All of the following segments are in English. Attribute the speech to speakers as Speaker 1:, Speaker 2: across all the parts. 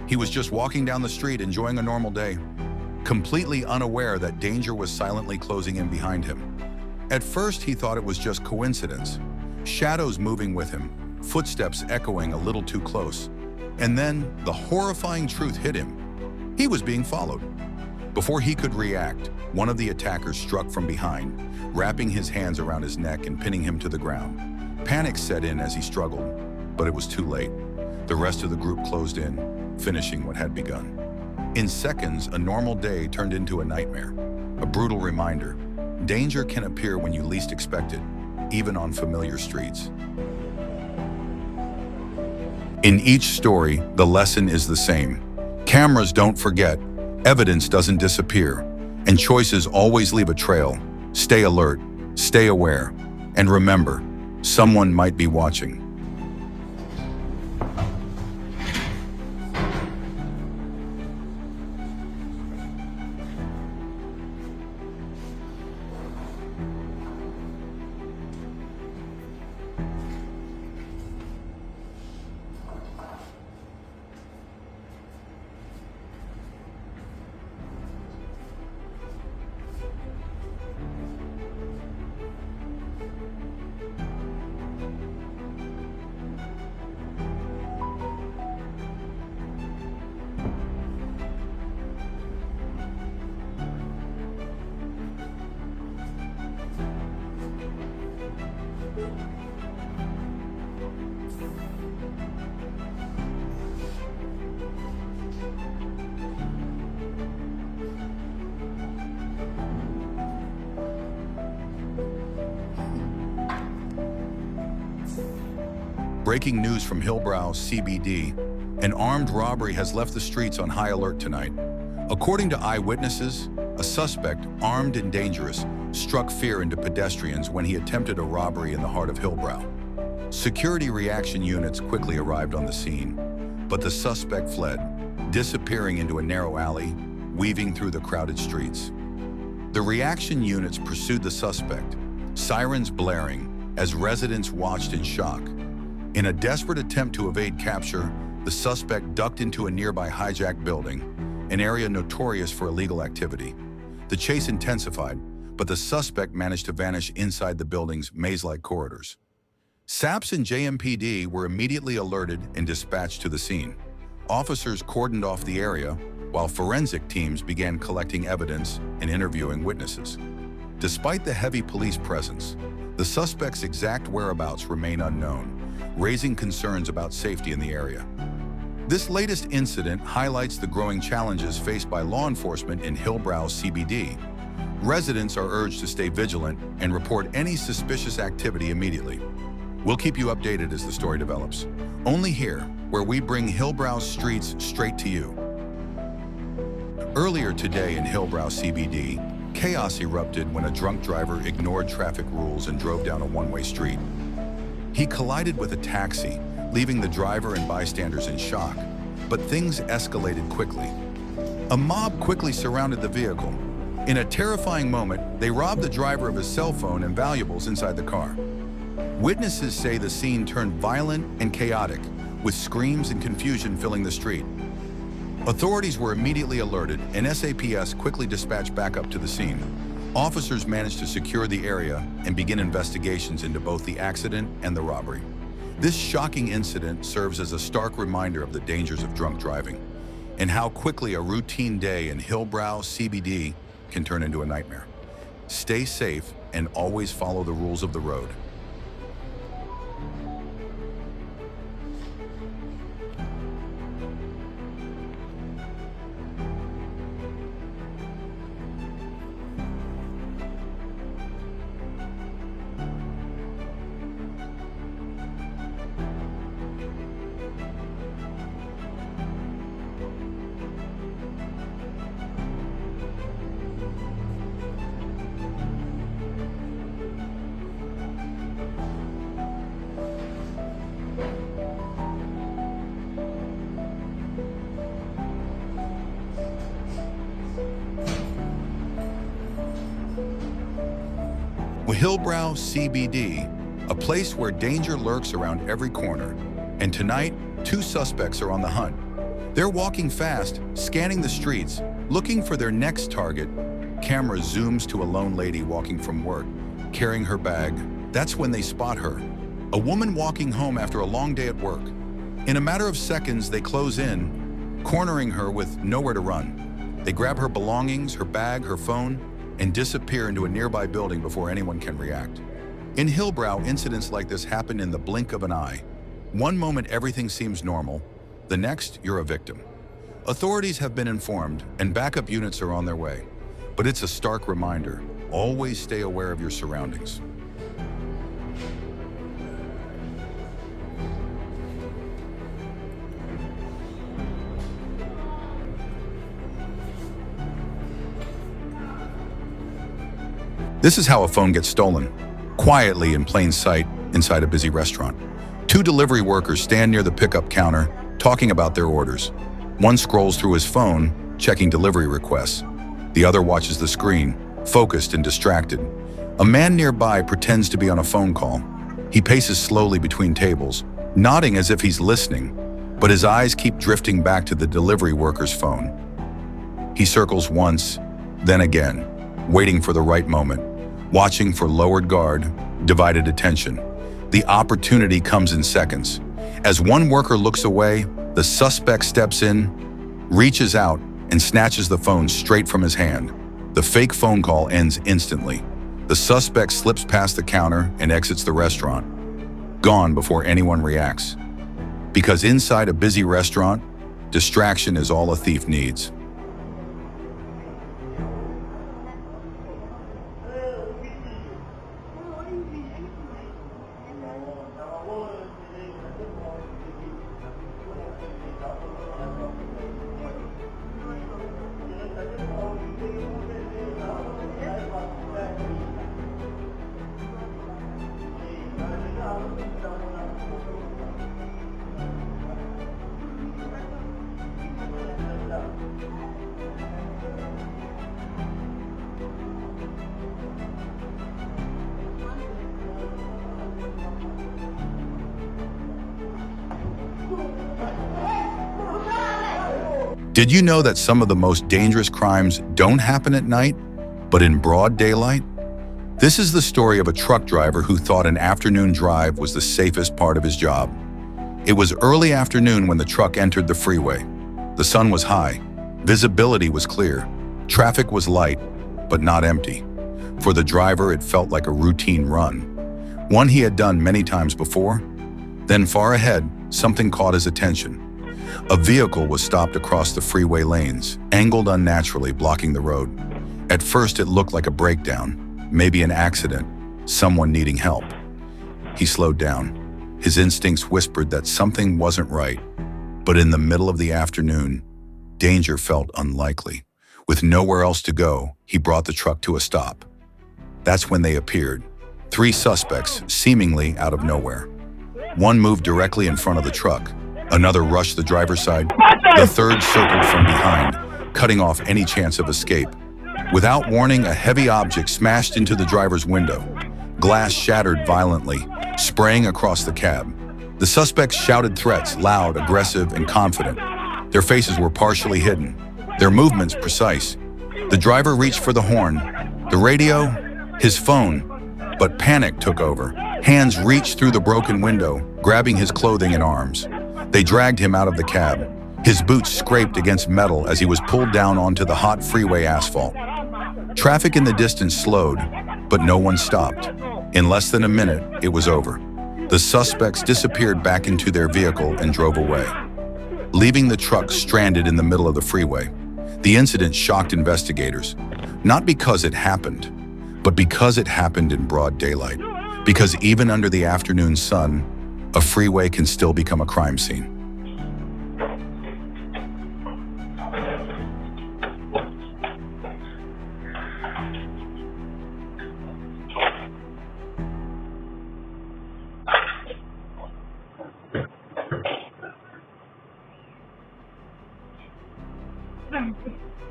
Speaker 1: He was just walking down the street enjoying a normal day, completely unaware that danger was silently closing in behind him. At first, he thought it was just coincidence, shadows moving with him, footsteps echoing a little too close. And then the horrifying truth hit him. He was being followed. Before he could react, one of the attackers struck from behind, wrapping his hands around his neck and pinning him to the ground. Panic set in as he struggled, but it was too late. The rest of the group closed in, finishing what had begun. In seconds, a normal day turned into a nightmare, a brutal reminder. Danger can appear when you least expect it, even on familiar streets. In each story, the lesson is the same. Cameras don't forget, evidence doesn't disappear, and choices always leave a trail. Stay alert, stay aware, and remember, someone might be watching. Breaking news from Hillbrow, CBD. An armed robbery has left the streets on high alert tonight. According to eyewitnesses, a suspect, armed and dangerous, struck fear into pedestrians when he attempted a robbery in the heart of Hillbrow. Security reaction units quickly arrived on the scene, but the suspect fled, disappearing into a narrow alley, weaving through the crowded streets. The reaction units pursued the suspect, sirens blaring, as residents watched in shock. In a desperate attempt to evade capture, the suspect ducked into a nearby hijacked building, an area notorious for illegal activity. The chase intensified, but the suspect managed to vanish inside the building's maze-like corridors. SAPS and JMPD were immediately alerted and dispatched to the scene. Officers cordoned off the area, while forensic teams began collecting evidence and interviewing witnesses. Despite the heavy police presence, the suspect's exact whereabouts remain unknown, raising concerns about safety in the area. This latest incident highlights the growing challenges faced by law enforcement in Hillbrow CBD. Residents are urged to stay vigilant and report any suspicious activity immediately. We'll keep you updated as the story develops. Only here, where we bring Hillbrow's streets straight to you. Earlier today in Hillbrow CBD, chaos erupted when a drunk driver ignored traffic rules and drove down a one-way street. He collided with a taxi, leaving the driver and bystanders in shock, but things escalated quickly. A mob quickly surrounded the vehicle. In a terrifying moment, they robbed the driver of his cell phone and valuables inside the car. Witnesses say the scene turned violent and chaotic, with screams and confusion filling the street. Authorities were immediately alerted, and SAPS quickly dispatched backup to the scene. Officers managed to secure the area and begin investigations into both the accident and the robbery. This shocking incident serves as a stark reminder of the dangers of drunk driving and how quickly a routine day in Hillbrow CBD can turn into a nightmare. Stay safe and always follow the rules of the road. Hillbrow CBD, a place where danger lurks around every corner. And tonight, 2 suspects are on the hunt. They're walking fast, scanning the streets, looking for their next target. Camera zooms to a lone lady walking from work, carrying her bag. That's when they spot her. A woman walking home after a long day at work. In a matter of seconds, they close in, cornering her with nowhere to run. They grab her belongings, her bag, her phone, and disappear into a nearby building before anyone can react. In Hillbrow, incidents like this happen in the blink of an eye. One moment everything seems normal, the next you're a victim. Authorities have been informed and backup units are on their way. But it's a stark reminder, always stay aware of your surroundings. This is how a phone gets stolen, quietly in plain sight inside a busy restaurant. Two delivery workers stand near the pickup counter, talking about their orders. One scrolls through his phone, checking delivery requests. The other watches the screen, focused and distracted. A man nearby pretends to be on a phone call. He paces slowly between tables, nodding as if he's listening, but his eyes keep drifting back to the delivery worker's phone. He circles once, then again, waiting for the right moment, watching for lowered guard, divided attention. The opportunity comes in seconds. As one worker looks away, the suspect steps in, reaches out, and snatches the phone straight from his hand. The fake phone call ends instantly. The suspect slips past the counter and exits the restaurant, gone before anyone reacts. Because inside a busy restaurant, distraction is all a thief needs. Did you know that some of the most dangerous crimes don't happen at night, but in broad daylight? This is the story of a truck driver who thought an afternoon drive was the safest part of his job. It was early afternoon when the truck entered the freeway. The sun was high, visibility was clear, traffic was light, but not empty. For the driver, it felt like a routine run, one he had done many times before. Then far ahead, something caught his attention. A vehicle was stopped across the freeway lanes, angled unnaturally, blocking the road. At first, it looked like a breakdown, maybe an accident, someone needing help. He slowed down. His instincts whispered that something wasn't right. But in the middle of the afternoon, danger felt unlikely. With nowhere else to go, he brought the truck to a stop. That's when they appeared. Three suspects, seemingly out of nowhere. One moved directly in front of the truck. Another rushed the driver's side. The third circled from behind, cutting off any chance of escape. Without warning, a heavy object smashed into the driver's window. Glass shattered violently, spraying across the cab. The suspects shouted threats, loud, aggressive, and confident. Their faces were partially hidden, their movements precise. The driver reached for the horn, the radio, his phone, but panic took over. Hands reached through the broken window, grabbing his clothing and arms. They dragged him out of the cab. His boots scraped against metal as he was pulled down onto the hot freeway asphalt. Traffic in the distance slowed, but no one stopped. In less than a minute, it was over. The suspects disappeared back into their vehicle and drove away, leaving the truck stranded in the middle of the freeway. The incident shocked investigators, not because it happened, but because it happened in broad daylight. Because even under the afternoon sun, a freeway can still become a crime scene.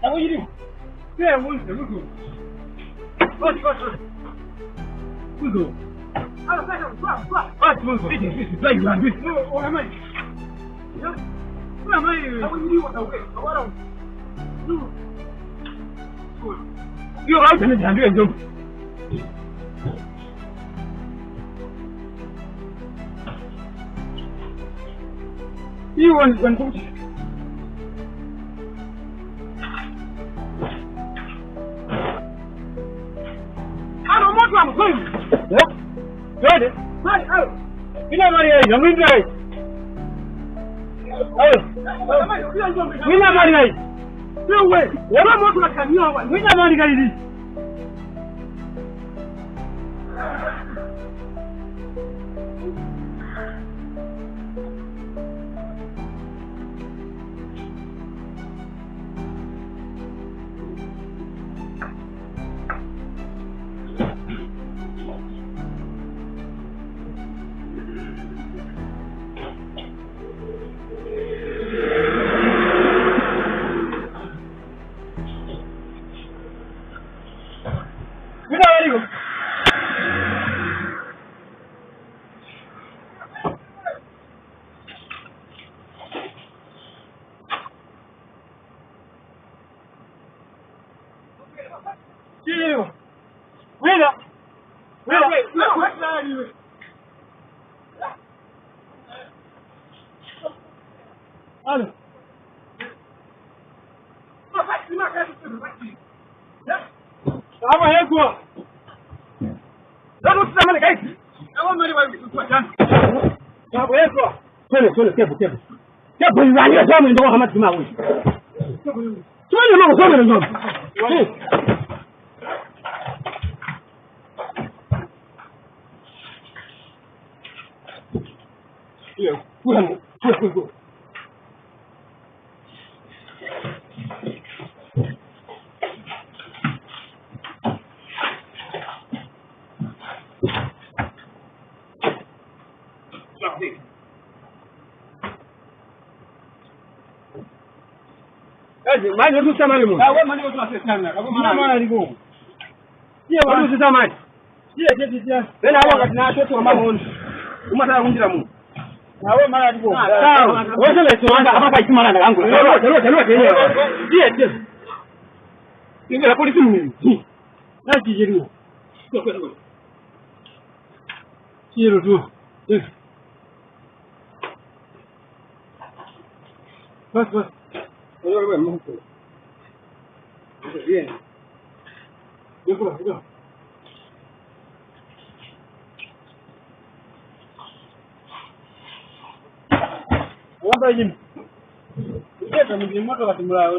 Speaker 2: What are you doing? Yeah, we'll go. Watch. We'll go. We'll go. We'll go. You're right in the hand. You want to I don't want to have a clue. Yep. Got it. You know, Maria, you're going to we never married. No way. What am I going to tell you? We never married. Allô. Apa quoi? Lalu sudah mana guys? Awak mari mari tuan. Apa quoi? Sole, kepo. Kepo ni jamu ndio Muhammad Kimawi. Sole mama sole ndio. Iya, pulang. Mali tu sama ni mu. Awak mali tu asal sana. Aku mana ni go. Dia baru tu sama. Dia. Then awak kat na tu mama mun. Umata hundira mu. Awak mana ni go. Wasa le tu anda apa kai mana na angu. Telo. Dia. Ini la polisi mu. Na jiru. Jiru tu. Bas. Oye, vamos. Bien. Yo. Apa ini? Kita kami terima kasih mula.